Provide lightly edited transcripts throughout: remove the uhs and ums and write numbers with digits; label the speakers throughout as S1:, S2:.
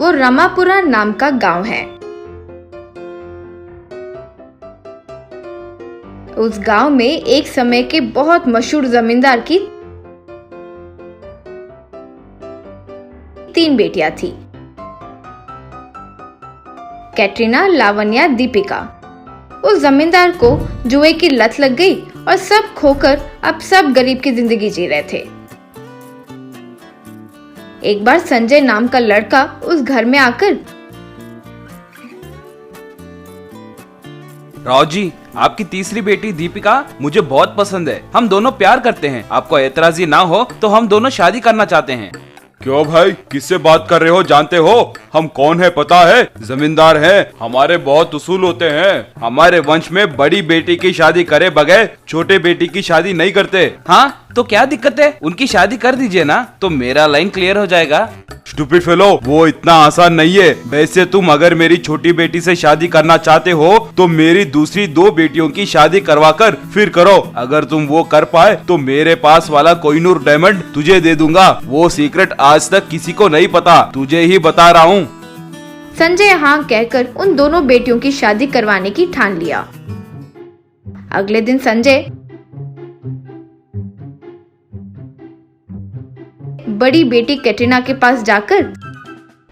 S1: वो रमापुरा नाम का गांव है। उस गांव में एक समय के बहुत मशहूर जमींदार की 3 बेटियां थी, कैटरीना, लावण्या, दीपिका। उस जमींदार को जुए की लत लग गई और सब खोकर अब सब गरीब की जिंदगी जी रहे थे। एक बार संजय नाम का लड़का उस घर में आकर,
S2: राव जी, आपकी तीसरी बेटी दीपिका मुझे बहुत पसंद है। हम दोनों प्यार करते हैं। आपको एतराजी ना हो तो हम दोनों शादी करना चाहते हैं।
S3: क्यों भाई, किससे बात कर रहे हो? जानते हो हम कौन है? पता है? जमींदार हैं। हमारे बहुत उसूल होते हैं। हमारे वंश में बड़ी बेटी की शादी करे बगैर छोटे बेटी की शादी नहीं करते।
S2: हाँ, तो क्या दिक्कत है? उनकी शादी कर दीजिए ना, तो मेरा लाइन क्लियर हो जाएगा।
S3: स्टूपिड फेलो, वो इतना आसान नहीं है। वैसे तुम अगर मेरी छोटी बेटी से शादी करना चाहते हो तो मेरी दूसरी 2 बेटियों की शादी करवा कर फिर करो। अगर तुम वो कर पाए तो मेरे पास वाला कोहिनूर डायमंड तुझे दे दूंगा। वो सीक्रेट आज तक किसी को नहीं पता, तुझे ही बता रहा हूँ।
S1: संजय हाँ कहकर उन दोनों बेटियों की शादी करवाने की ठान लिया। अगले दिन संजय बड़ी बेटी कैटरीना के पास जाकर,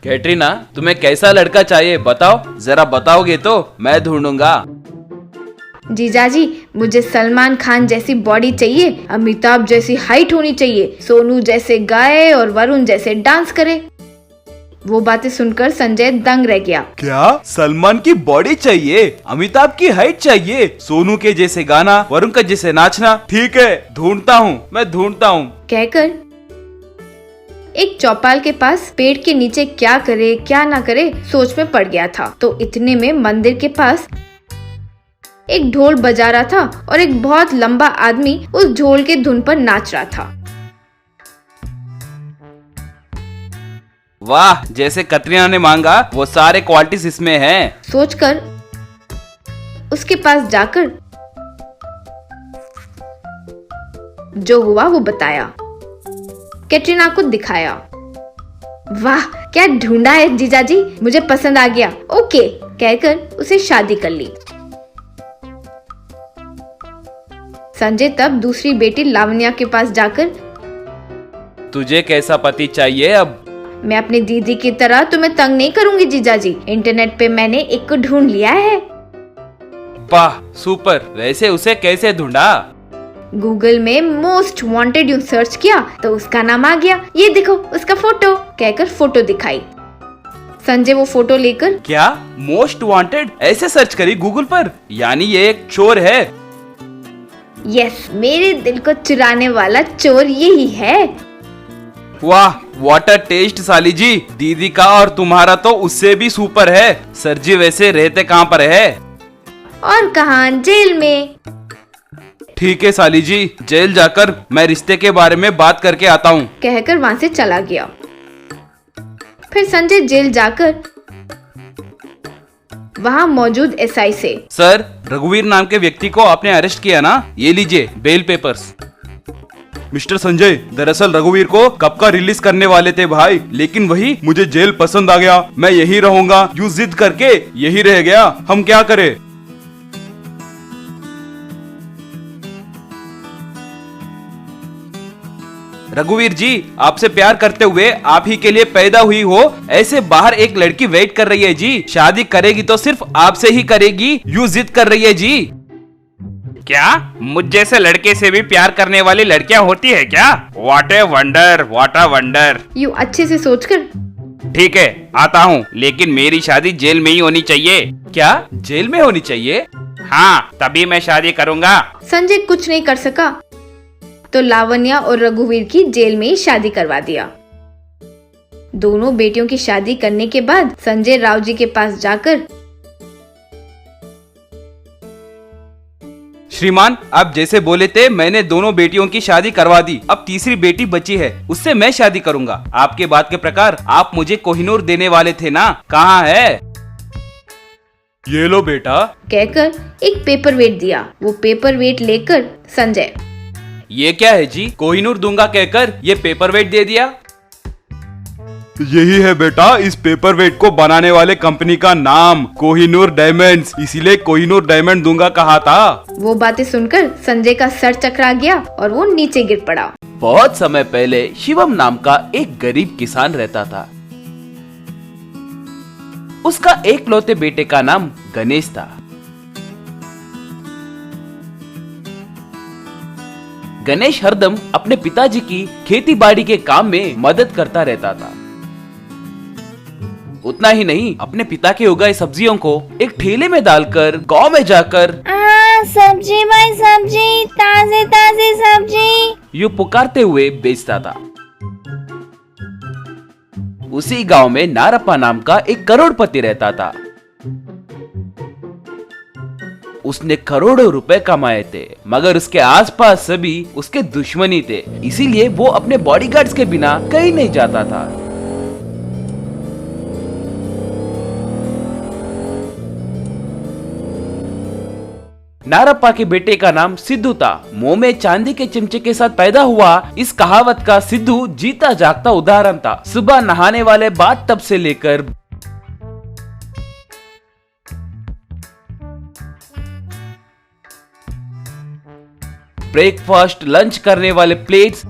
S2: कैटरीना, तुम्हें कैसा लड़का चाहिए बताओ, जरा बताओगे तो मैं ढूंढूंगा।
S1: जीजाजी, मुझे सलमान खान जैसी बॉडी चाहिए, अमिताभ जैसी हाइट होनी चाहिए, सोनू जैसे गाए और वरुण जैसे डांस करे। वो बातें सुनकर संजय दंग रह गया।
S2: क्या? सलमान की बॉडी चाहिए, अमिताभ की हाइट चाहिए, सोनू के जैसे गाना, वरुण का जैसे नाचना? ठीक है, ढूंढता हूँ, मैं ढूंढता हूँ,
S1: कहकर एक चौपाल के पास पेड़ के नीचे क्या करे क्या ना करे सोच में पड़ गया था। तो इतने में मंदिर के पास एक ढोल बजा रहा था और एक बहुत लंबा आदमी उस ढोल के धुन पर नाच रहा था।
S2: वाह, जैसे कतरीना ने मांगा वो सारे क्वालिटीज इसमें हैं।
S1: सोचकर उसके पास जाकर जो हुआ वो बताया, कैटरीना को दिखाया। वाह, क्या ढूंढा है जीजाजी, मुझे पसंद आ गया, ओके कहकर उसे शादी कर ली। संजय तब दूसरी बेटी लावण्या के पास जाकर,
S2: तुझे कैसा पति चाहिए? अब
S1: मैं अपनी दीदी की तरह तुम्हें तंग नहीं करूंगी जीजाजी। इंटरनेट पे मैंने एक को ढूंढ लिया है।
S2: वाह, सुपर। वैसे उसे कैसे ढूंढा?
S1: गूगल में मोस्ट वांटेड यूं सर्च किया तो उसका नाम आ गया। ये देखो उसका फोटो, कहकर फोटो दिखाई। संजय वो फोटो लेकर,
S2: क्या मोस्ट वांटेड ऐसे सर्च करी गूगल पर? यानी ये एक चोर है।
S1: यस, मेरे दिल को चुराने वाला चोर यही है।
S2: वाह, व्हाट अ टेस्ट साली जी। दीदी का और तुम्हारा तो उससे भी सुपर है। सर जी, वैसे रहते कहाँ पर है?
S1: और कहाँ, जेल में।
S2: ठीक है साली जी, जेल जाकर मैं रिश्ते के बारे में बात करके आता हूँ,
S1: कहकर वहाँ से चला गया। फिर संजय जेल जाकर वहाँ मौजूद एसआई से,
S2: सर, रघुवीर नाम के व्यक्ति को आपने अरेस्ट किया ना? ये लीजिए बेल पेपर्स।
S3: मिस्टर संजय, दरअसल रघुवीर को कब का रिलीज करने वाले थे भाई, लेकिन वही मुझे जेल पसंद आ गया। मैं यही रहूंगा, यूं जिद करके यही रह गया। हम क्या करें?
S2: रघुवीर जी, आपसे प्यार करते हुए आप ही के लिए पैदा हुई हो ऐसे बाहर एक लड़की वेट कर रही है जी। शादी करेगी तो सिर्फ आपसे ही करेगी, यूं जिद कर रही है जी।
S4: क्या मुझ जैसे लड़के से भी प्यार करने वाली लड़कियां होती है क्या? What a wonder, what a wonder.
S1: यूं अच्छे से सोचकर,
S4: ठीक है, आता हूँ, लेकिन मेरी शादी जेल में ही होनी चाहिए।
S2: क्या जेल में होनी चाहिए?
S4: हाँ, तभी मैं शादी करूँगा।
S1: संजय कुछ नहीं कर सका तो लावण्या और रघुवीर की जेल में ही शादी करवा दिया। दोनों बेटियों की शादी करने के बाद संजय राव जी के पास जाकर,
S2: श्रीमान, आप जैसे बोले थे मैंने दोनों बेटियों की शादी करवा दी। अब तीसरी बेटी बची है, उससे मैं शादी करूंगा। आपके बात के प्रकार आप मुझे कोहिनूर देने वाले थे ना, कहाँ है?
S3: ये लो बेटा,
S1: कहकर एक पेपर वेट दिया। वो पेपर वेट लेकर संजय,
S2: ये क्या है जी? कोहिनूर दूंगा कहकर ये पेपर वेट दे दिया।
S3: यही है बेटा इस पेपर वेट को बनाने वाले कंपनी का नाम, कोहिनूर डायमंड्स। इसीलिए कोहिनूर डायमंड दूंगा कहा था।
S1: वो बातें सुनकर संजय का सर चकरा गया और वो नीचे गिर पड़ा।
S2: बहुत समय पहले शिवम नाम का एक गरीब किसान रहता था। उसका एकलौते बेटे का नाम गणेश था। गणेश हरदम अपने पिताजी की खेती बाड़ी के काम में मदद करता रहता था। उतना ही नहीं, अपने पिता के उगाए सब्जियों को एक ठेले में डालकर गांव में जाकर
S5: सब्जी भाई सब्जी, ताजे ताजे सब्जी,
S2: यूं पुकारते हुए बेचता था। उसी गांव में नारप्पा नाम का एक करोड़पति रहता था। उसने करोड़ों रुपए कमाए थे, मगर उसके आसपास सभी उसके दुश्मनी थे। इसीलिए वो अपने बॉडीगार्ड्स के बिना कहीं नहीं जाता था। नारप्पा के बेटे का नाम सिद्धू था। मुंह में चांदी के चमचे के साथ पैदा हुआ इस कहावत का सिद्धू जीता जागता उदाहरण था। सुबह नहाने वाले बाथ टब से लेकर ब्रेकफास्ट लंच करने वाले प्लेट्स,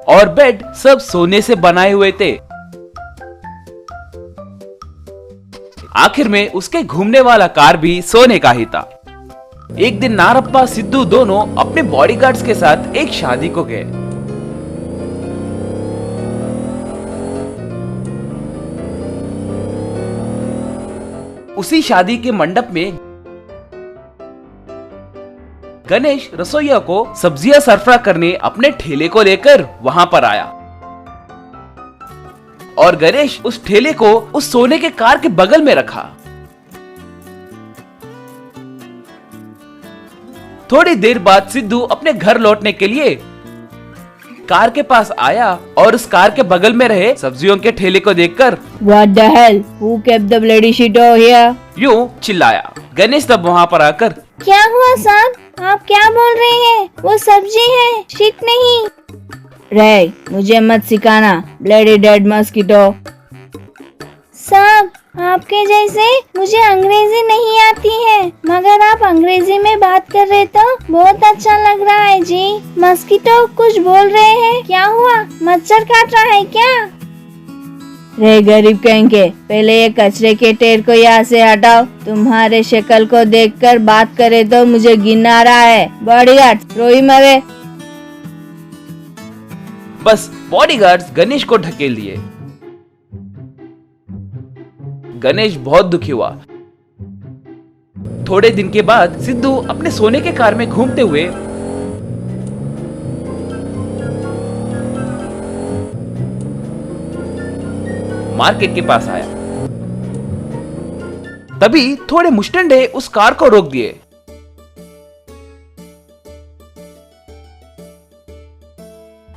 S2: और बेड सब सोने से बनाए हुए थे। आखिर में उसके घूमने वाला कार भी सोने का ही था। एक दिन नारप्पा सिद्धू दोनों अपने बॉडीगार्ड्स के साथ एक शादी को गए। उसी शादी के मंडप में गणेश रसोइया को सब्जियां सरफरा करने अपने ठेले को लेकर वहां पर आया और गणेश उस ठेले को उस सोने के कार के बगल में रखा। थोड़ी देर बाद सिद्धू अपने घर लौटने के लिए कार के पास आया और उस कार के बगल में रहे सब्जियों के ठेले को देखकर
S5: What the hell? Who kept the bloody shit over here?
S2: यूं चिल्लाया। गणेश तब वहां पर आकर
S5: क्या हुआ साहब? आप क्या बोल रहे हैं? वो सब्जी है, शिट नहीं। रे, मुझे मत सिखाना, ब्लडी डेड मस्कीटो। साहब, आपके जैसे मुझे अंग्रेजी नहीं आती है, मगर आप अंग्रेजी में बात कर रहे तो बहुत अच्छा लग रहा है जी। मस्कीटो कुछ बोल रहे हैं, क्या हुआ? मच्छर काट रहा है क्या? रे गरीब कहेंगे, पहले ये कचरे के ढेर को यहाँ से हटाओ। तुम्हारे शक्ल को देखकर बात करे तो मुझे घिन आ रहा है। बॉडीगार्ड रोई मवे।
S2: बस बॉडीगार्ड्स गणेश को ढकेल दिए। गणेश बहुत दुखी हुआ। थोड़े दिन के बाद सिद्धू अपने सोने के कार में घूमते हुए मार्केट के पास आया। तभी थोड़े मुस्टंडे उस कार को रोक दिए।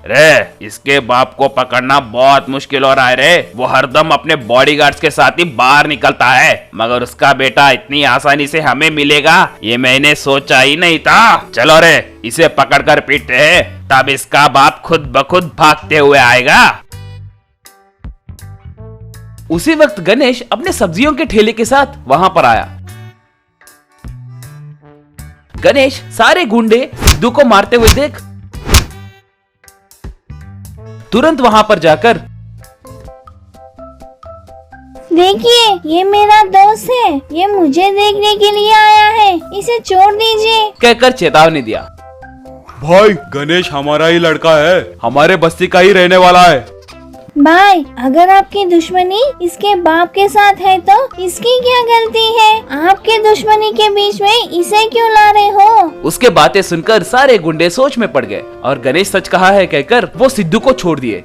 S4: रे, इसके बाप को पकड़ना बहुत मुश्किल हो रहा है रे। वो हरदम अपने बॉडीगार्ड्स के साथ ही बाहर निकलता है, मगर उसका बेटा इतनी आसानी से हमें मिलेगा ये मैंने सोचा ही नहीं था। चलो रे, इसे पकड़कर पीटते हैं, तब इसका बाप खुद ब खुद भागते हुए आएगा।
S2: उसी वक्त गणेश अपने सब्जियों के ठेले के साथ वहां पर आया। गणेश सारे गुंडे सिद्धू को मारते हुए देख तुरंत वहां पर जाकर
S5: देखिए, ये मेरा दोस्त है, ये मुझे देखने के लिए आया है, इसे छोड़ दीजिए
S2: कहकर चेतावनी दिया।
S3: भाई, गणेश हमारा ही लड़का है, हमारे बस्ती का ही रहने वाला है।
S5: भाई, अगर आपकी दुश्मनी इसके बाप के साथ है तो इसकी क्या गलती है? आपके दुश्मनी के बीच में इसे क्यों ला रहे हो?
S2: उसके बातें सुनकर सारे गुंडे सोच में पड़ गए और गणेश सच कहा है कहकर वो सिद्धू को छोड़ दिए।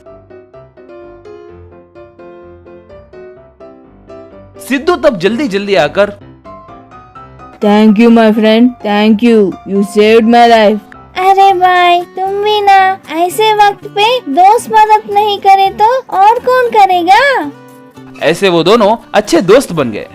S2: सिद्धू तब जल्दी जल्दी आकर
S5: thank you my friend, thank you, you saved my life. अरे भाई, तुम भी ना ऐसे वक्त पे दोस्त मदद नहीं करे तो और कौन करेगा?
S2: ऐसे वो दोनों अच्छे दोस्त बन गए।